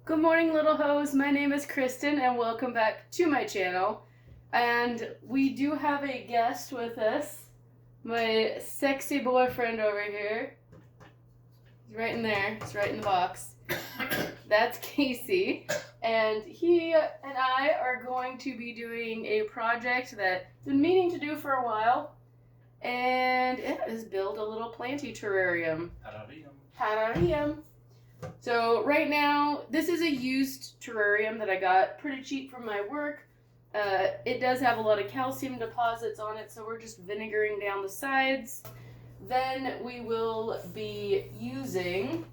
Good morning, little hoes. My name is Kristen, and welcome back to my channel. And we do have a guest with us, my sexy boyfriend over here. He's right in there. He's right in the box. That's Casey, and he and I are going to be doing a project that I've been meaning to do for a while, and it is build a little planty terrarium. Terrarium. So right now, this is a used terrarium that I got pretty cheap from my work. It does have a lot of calcium deposits on it, so we're just vinegaring down the sides. Then we will be using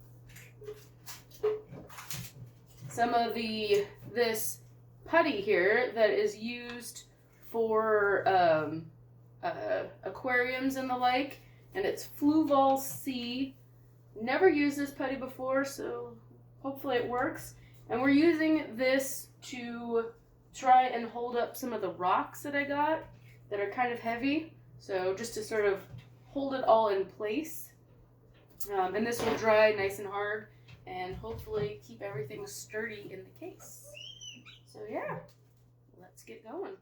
some of this putty here that is used for aquariums and the like, and it's Fluval C. Never used this putty before, so hopefully it works. And we're using this to try and hold up some of the rocks that I got that are kind of heavy. So just to sort of hold it all in place. And this will dry nice and hard and hopefully keep everything sturdy in the case. So yeah, let's get going.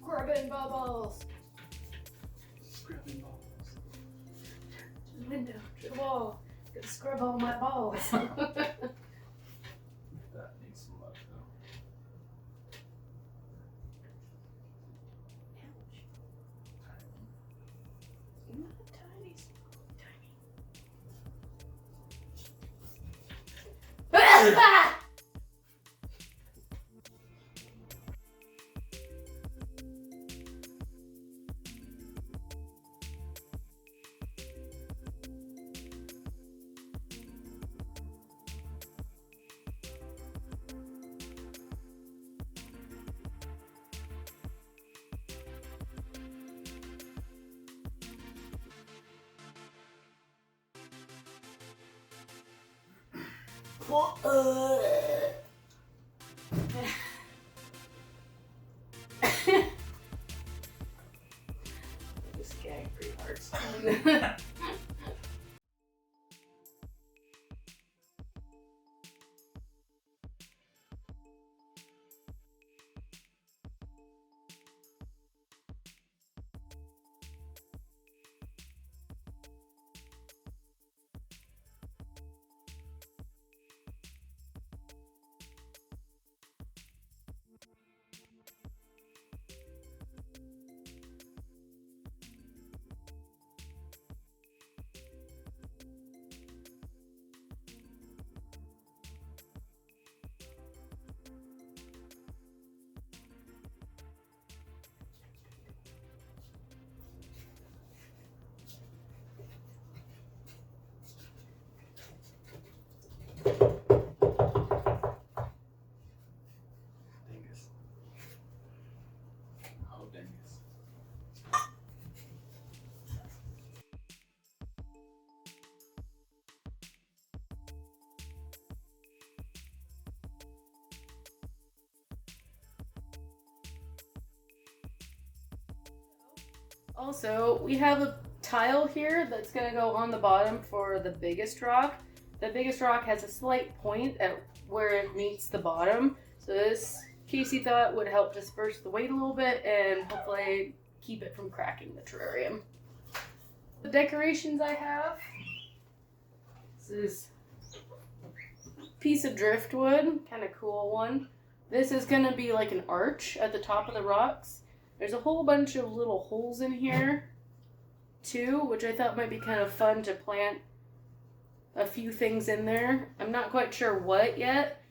Scrubbing bubbles. Scrubbing balls. To the window, to the wall. Gotta scrub all my balls. That needs some love though. Not tiny. Tiny. Just gagged pretty hard. Dingus. Oh, dingus. Also, we have a tile here that's going to go on the bottom for the biggest rock. The biggest rock has a slight point at where it meets the bottom. So this, Casey thought, would help disperse the weight a little bit and hopefully keep it from cracking the terrarium. The decorations I have, this is a piece of driftwood, kind of cool one. This is going to be like an arch at the top of the rocks. There's a whole bunch of little holes in here too, which I thought might be kind of fun to plant a few things in there. I'm not quite sure what yet.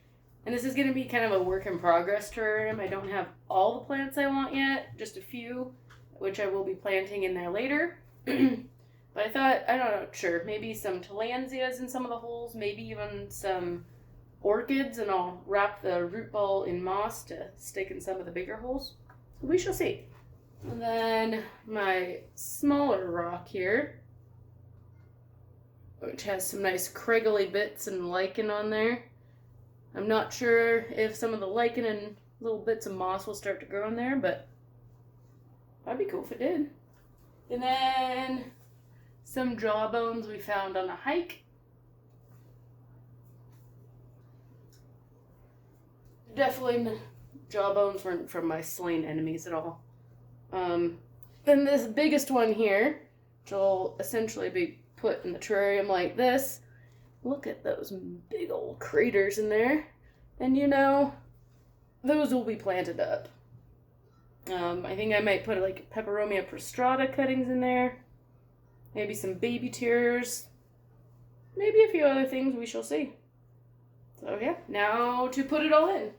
And this is going to be kind of a work in progress terrarium. I don't have all the plants I want yet, just a few, which I will be planting in there later. But I thought, I don't know, sure, maybe some tillandsias in some of the holes, maybe even some orchids, and I'll wrap the root ball in moss to stick in some of the bigger holes. We shall see. And then my smaller rock here, which has some nice craggly bits and lichen on there. I'm not sure if some of the lichen and little bits of moss will start to grow in there, but that'd be cool if it did. And then some jawbones we found on a hike. Definitely jawbones weren't from my slain enemies at all. Then this biggest one here, which will essentially be put in the terrarium like this. Look at those big old craters in there. And you know, those will be planted up. I think I might put like peperomia prostrata cuttings in there. Maybe some baby tears. Maybe a few other things, we shall see. So yeah, now to put it all in.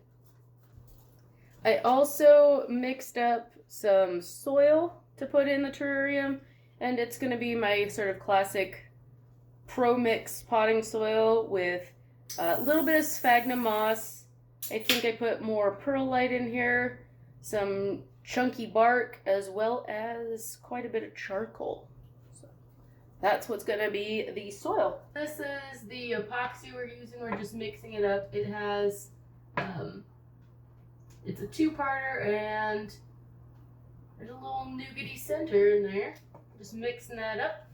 I also mixed up some soil to put in the terrarium, and it's going to be my sort of classic pro mix potting soil with a little bit of sphagnum moss. I think I put more perlite in here, some chunky bark, as well as quite a bit of charcoal. So that's what's going to be the soil. This is the epoxy we're using. We're just mixing it up. It has it's a two-parter, and there's a little nougaty center in there. Just mixing that up.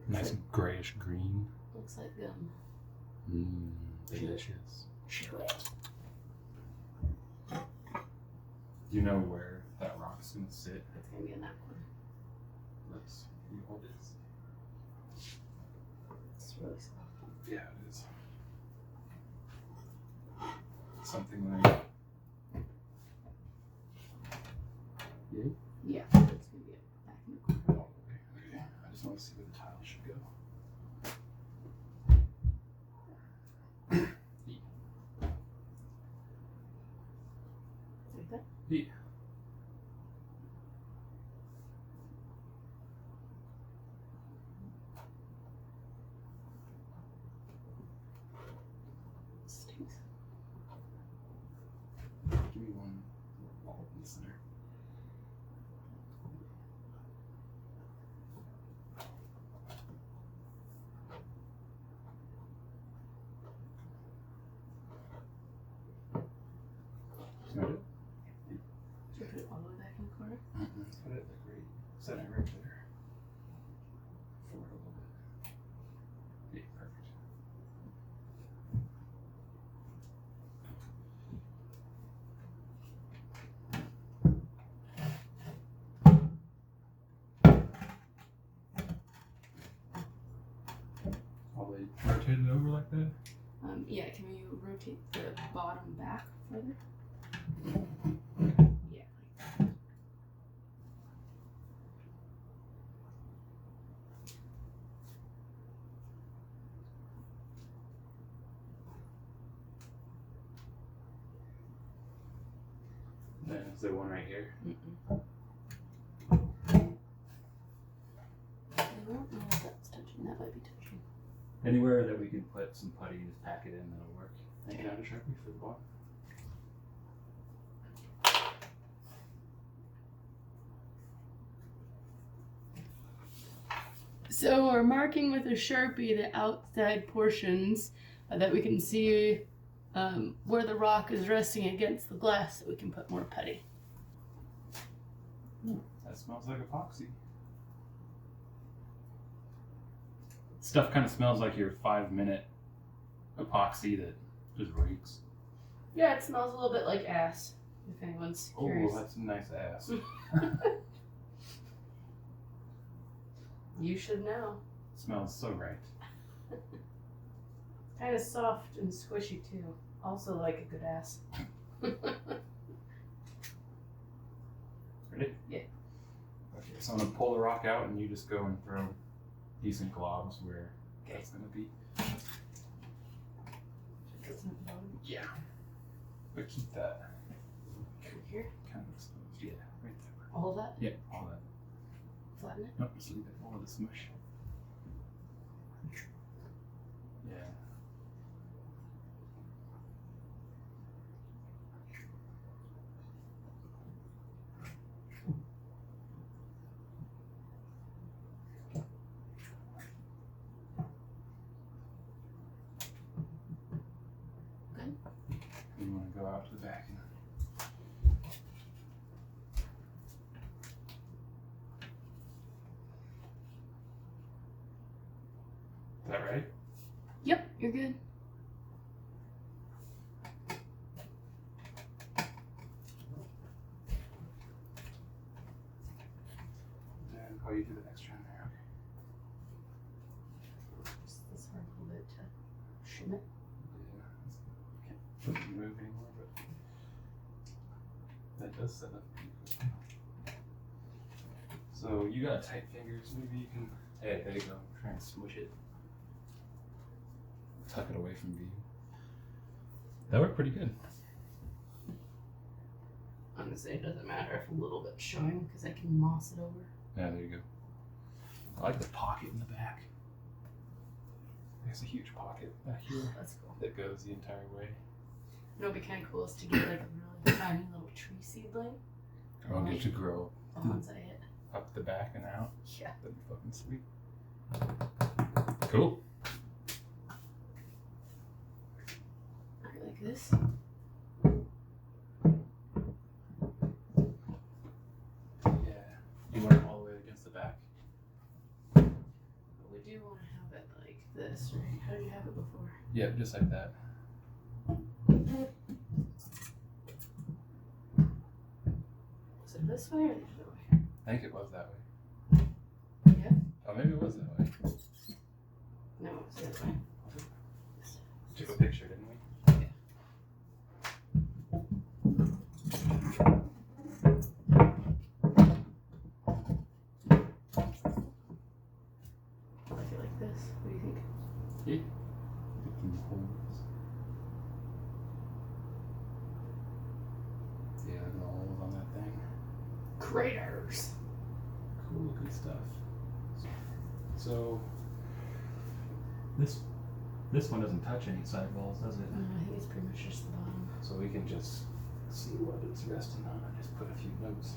Nice grayish green. Looks like gum. Delicious. Chew it. Do you know where that rock's gonna sit? It's gonna be in that corner. Let's hold this. It's really soft. Yeah, it is. Something like. Yeah. Yeah, it's gonna be back in the corner. Okay. I just want to see where the tile should go. Like that? Yeah. Stinks. Give me one ball in the center. Is that it? Should I put it all the way back in the corner? Put it like right, set it right there. Forward a little bit. Yeah, perfect. All they rotated over like that? Yeah, can you rotate the bottom back further? Yeah. Then is there one right here? I don't know if that's touching. That might be touching. Anywhere that we can put some putty, just pack it in, that'll work. Take it out of Sharpie for the bottom. So we're marking with a Sharpie the outside portions that we can see where the rock is resting against the glass so we can put more putty. That smells like epoxy. Stuff kind of smells like your 5-minute epoxy that just reeks. Yeah, it smells a little bit like ass, if anyone's curious. Oh, that's a nice ass. You should know. Smells so right. Kind of soft and squishy too. Also like a good ass. Ready? Yeah. Okay, so I'm gonna pull the rock out and you just go and throw decent globs where that's gonna be. Yeah. But keep that Here? kind of exposed. Yeah, right there. All of that? Yeah, all that. Flatten it? Nope, just leave it. All of the smush. out to the back. Is that right? Yep, you're good. And oh, you do the extra in there. Okay. Just this hard a little bit to shim it. Yeah. Can't move anymore, but that does set up. So you got tight fingers. Maybe you can. Hey, there you go. Try and smush it. Tuck it away from view. That worked pretty good. Honestly, it doesn't matter if a little bit's showing because I can moss it over. Yeah, there you go. I like the pocket in the back. There's a huge pocket back here That's cool. that goes the entire way. You know what'd be kind of cool is to get like a really tiny little tree seedling. I'll get to grow The ones I hit. up the back and out. Yeah. That'd be fucking sweet. Cool. Like this. Yeah. You want it all the way against the back? But we do want to have it like this, right? How did you have it before? Yeah, just like that. Was it this way or the other way? I think it was that way. Yeah. Oh, maybe it was that way. No, it was the other way. Took a picture, didn't we? Like it like this. What do you think? Yeah. Looking holes. Yeah, look at the holes on that thing. Craters. Cool looking stuff. So this one doesn't touch any sidewalls, does it? I think it's pretty much just the bottom. So we can just see what it's resting on and just put a few notes.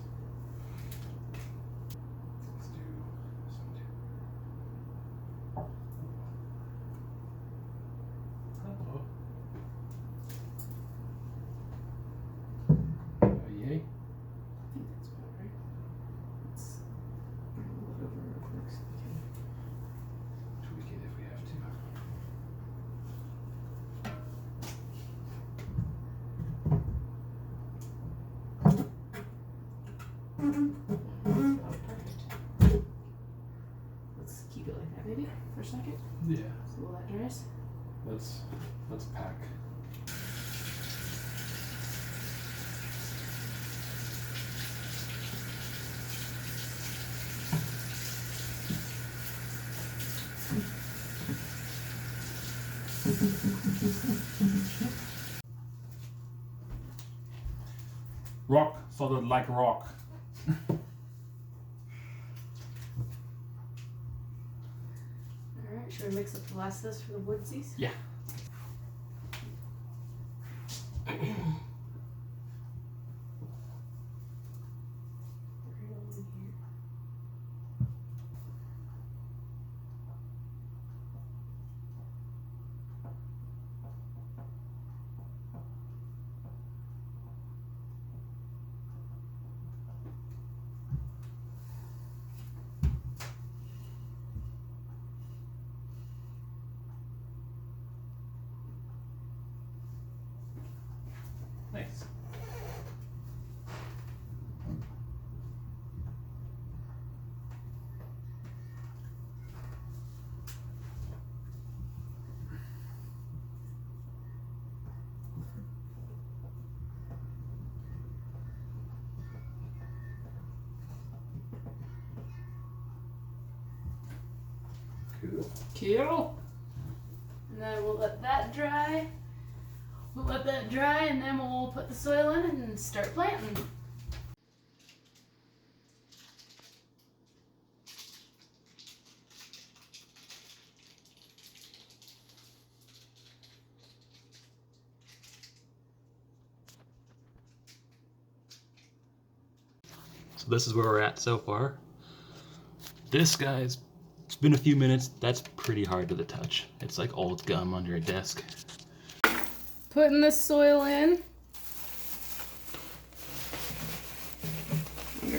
Let's do this one too. Hello. Yay. I think that's about right. Let's bring a little bit over real quick so we can. Tweak it if we have to. That's about perfect. Let's keep it like that maybe for a second. Yeah. So while that dries. Let's pack. Rock, solid like rock. Alright, should we mix up the last of this for the woodsies? Yeah. Right on here. Nice. Cool. Cool. And then we'll let that dry. We'll let that dry and then we'll put the soil in and start planting. So this is where we're at so far. This guy's, it's been a few minutes. That's pretty hard to the touch. It's like old gum under a desk. Putting the soil in.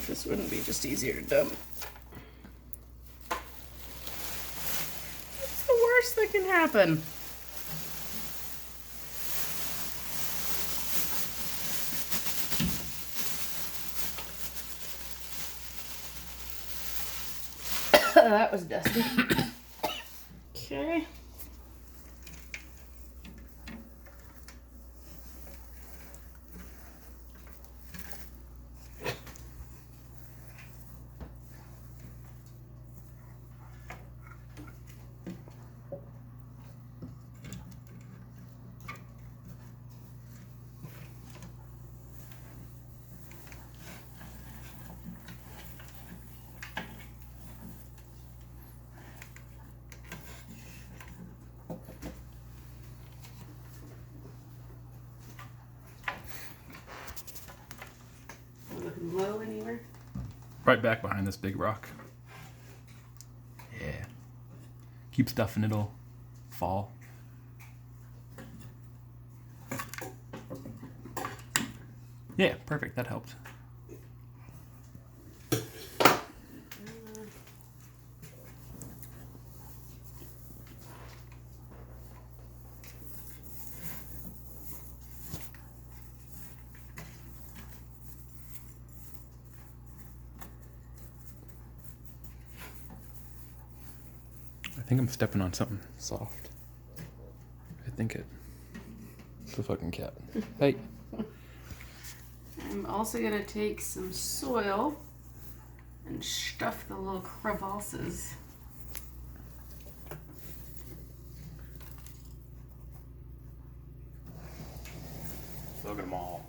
if this wouldn't be just easier to dump. What's the worst that can happen? That was dusty. Okay. Low anywhere? Right back behind this big rock. Yeah. Keep stuffing, it'll fall. Yeah, perfect. That helped. I think I'm stepping on something soft. I think it's a fucking cat. Hey. I'm also gonna take some soil and stuff the little crevasses. Look at them all.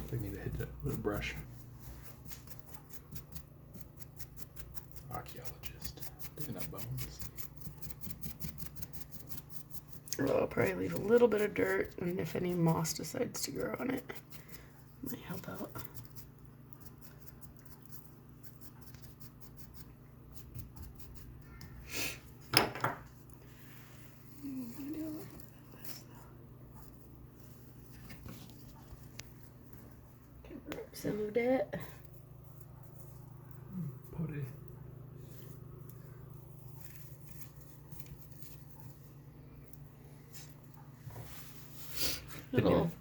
I need to hit that with a brush. Archaeologist. Digging up bones. Well, I'll probably leave a little bit of dirt, and if any moss decides to grow on it, might help out. Cover up some of that. Potty.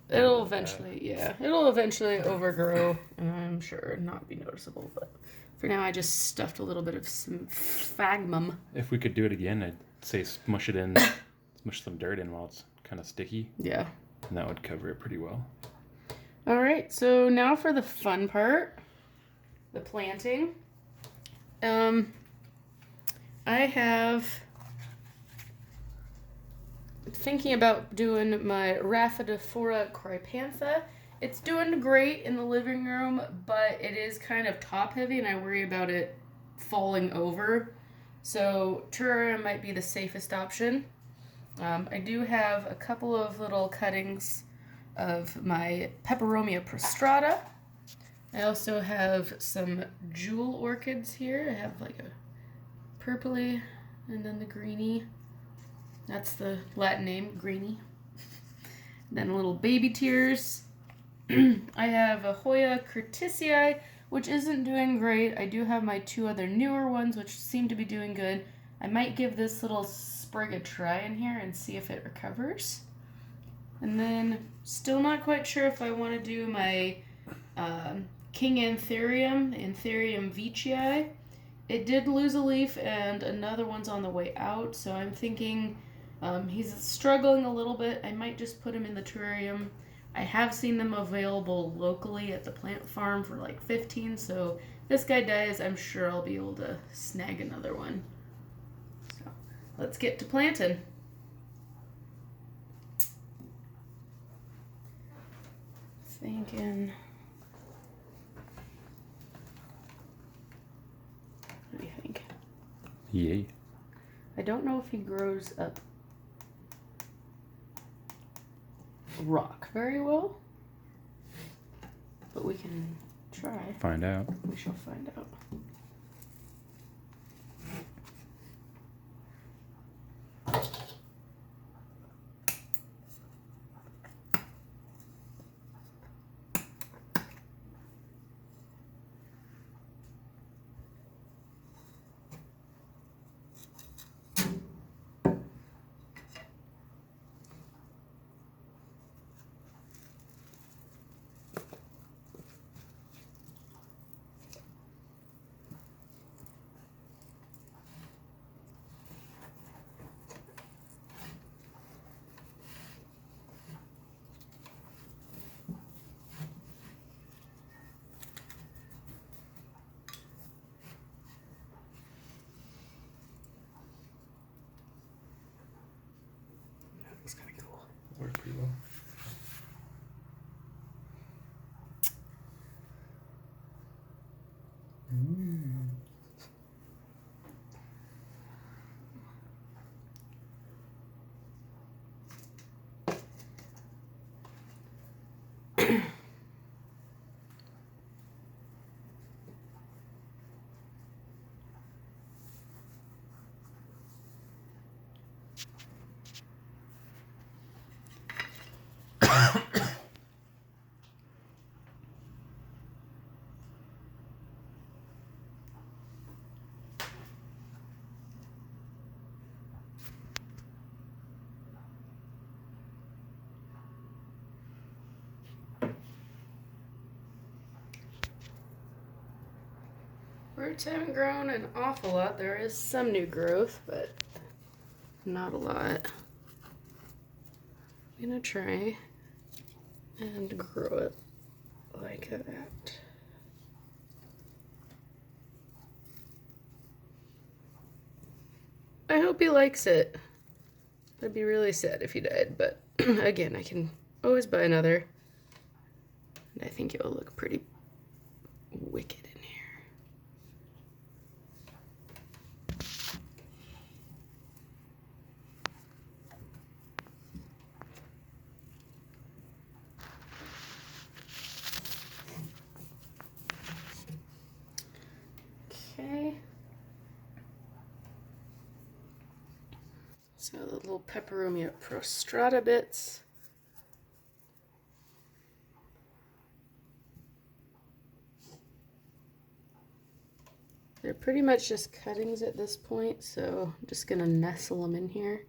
It'll eventually overgrow, and I'm sure not be noticeable, but for now I just stuffed a little bit of some sphagnum. If we could do it again, I'd say smush some dirt in while it's kind of sticky, Yeah. and that would cover it pretty well. All right, so now for the fun part, the planting. I have thinking about doing my Rhaphidophora crypantha. It's doing great in the living room, but it is kind of top heavy, and I worry about it falling over. So terrarium might be the safest option. I do have a couple of little cuttings of my Peperomia prostrata. I also have some jewel orchids here. I have like a purpley and then the greeny. That's the Latin name, greeny. Then little baby tears. I have a Hoya curtisii, which isn't doing great. I do have my two other newer ones, which seem to be doing good. I might give this little sprig a try in here and see if it recovers. And then, still not quite sure if I want to do my King Anthurium, Anthurium veitchii. It did lose a leaf, and another one's on the way out, so I'm thinking he's struggling a little bit. I might just put him in the terrarium. I have seen them available locally at the plant farm for like 15, so if this guy dies, I'm sure I'll be able to snag another one. So let's get to planting. Thinking. What do you think? Yay. I don't know if he grows up rock very well, but we can try. Find out. We shall find out. That looks kind of cool. Worked pretty well. Roots haven't grown an awful lot. There is some new growth, but not a lot. I'm gonna try and grow it like that. I hope he likes it. I'd be really sad if he died, but again, I can always buy another. And I think it will look pretty wicked in here. Okay. So the little peperomia prostrata bits. They're pretty much just cuttings at this point, so I'm just gonna nestle them in here.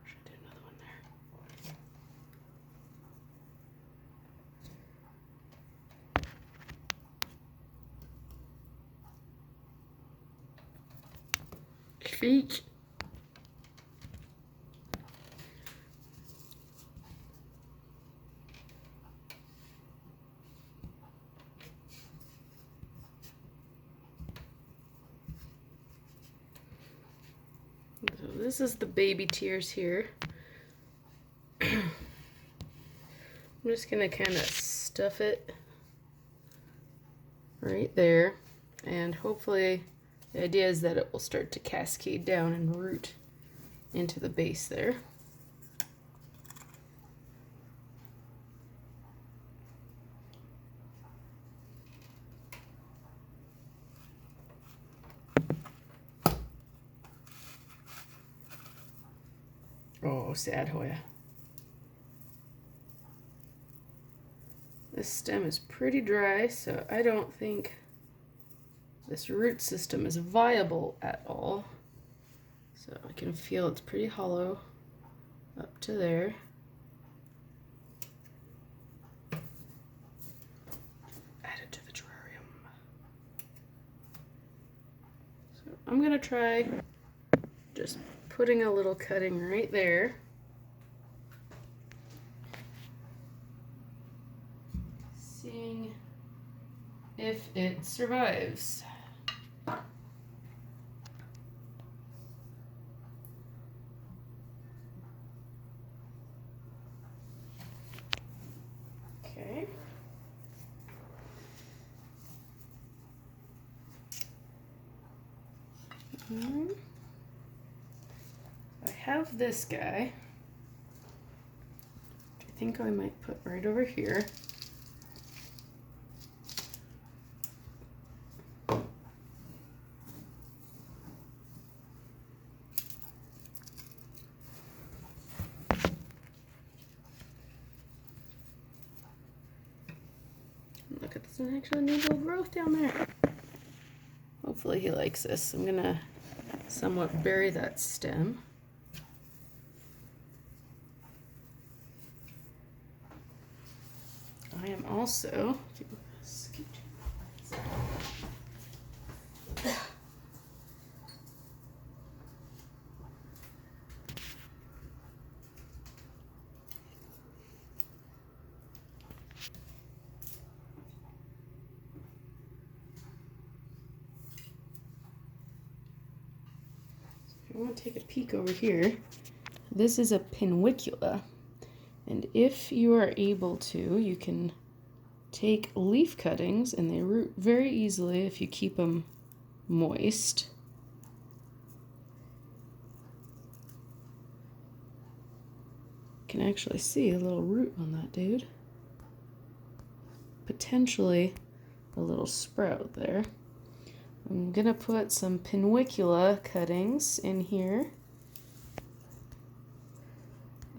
Should do another one there. Feet. So this is the baby tears here. I'm just gonna kind of stuff it right there, and hopefully the idea is that it will start to cascade down and root into the base there. Oh, sad Hoya. This stem is pretty dry, so I don't think this root system is viable at all. So I can feel it's pretty hollow up to there. Add it to the terrarium. So I'm gonna try just putting a little cutting right there. Seeing if it survives. Okay. have this guy, which I think I might put right over here. Look at this, an actually neat little growth down there. Hopefully he likes this. I'm gonna somewhat bury that stem. I am also I want to take a peek over here. This is a pinuicula, and if you are able to, you can take leaf cuttings, and they root very easily if you keep them moist. You can actually see a little root on that dude. Potentially a little sprout there. I'm gonna put some pinuicula cuttings in here.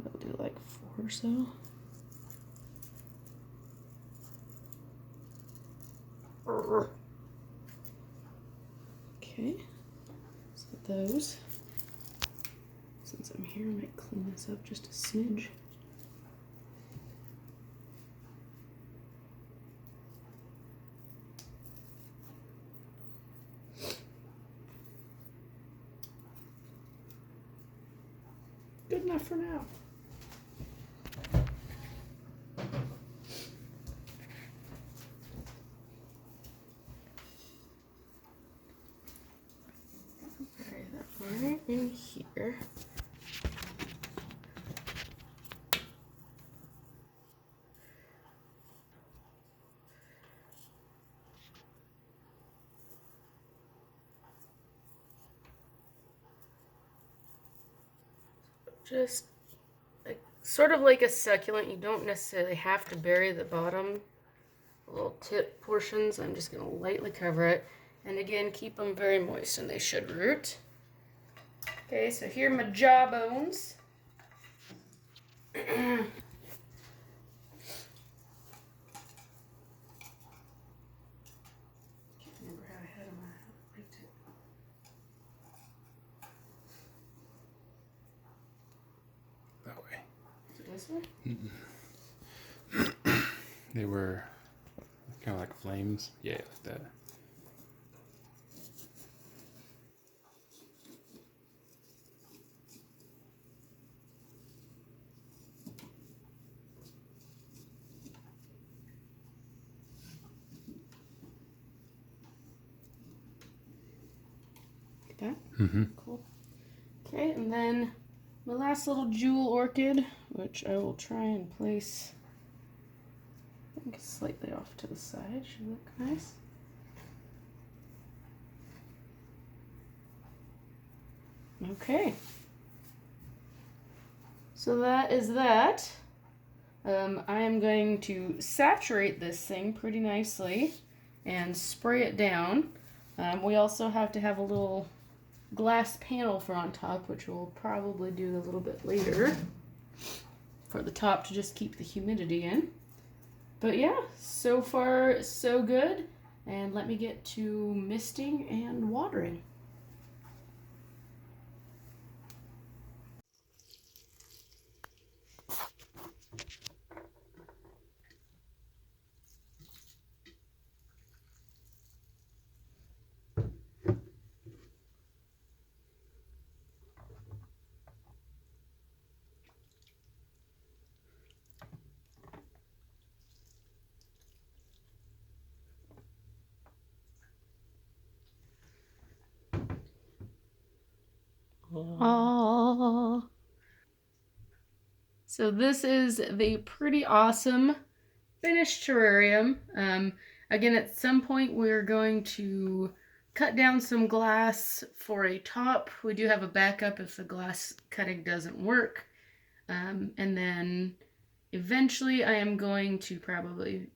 I'll do like 4 or so. Okay, so those. Since I'm here, I might clean this up just a smidge. Good enough for now. Bury that right in here. Just like sort of like a succulent, you don't necessarily have to bury the bottom little tip portions. I'm just going to lightly cover it, and again keep them very moist and they should root. Okay, so here are my jawbones. Can't remember how I had them. I liked it. That way. Is it this way? They were kind of like flames. Yeah, like that. Like that? Mm-hmm. Cool. Okay, and then my last little jewel orchid, which I will try and place, I think, slightly off to the side. Should look nice. Okay. So that is that. I am going to saturate this thing pretty nicely and spray it down. We also have to have a little glass panel for on top, which we'll probably do a little bit later for the top to just keep the humidity in. But yeah, so far so good, and let me get to misting and watering. Aww. So this is the pretty awesome finished terrarium. Again, at some point we're going to cut down some glass for a top. We do have a backup if the glass cutting doesn't work. And then eventually I am going to probably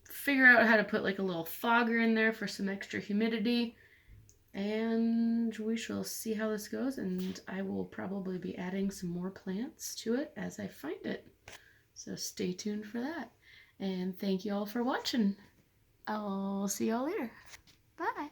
figure out how to put like a little fogger in there for some extra humidity. And we shall see how this goes, and I will probably be adding some more plants to it as I find it. So stay tuned for that. And thank you all for watching. I'll see y'all later. Bye.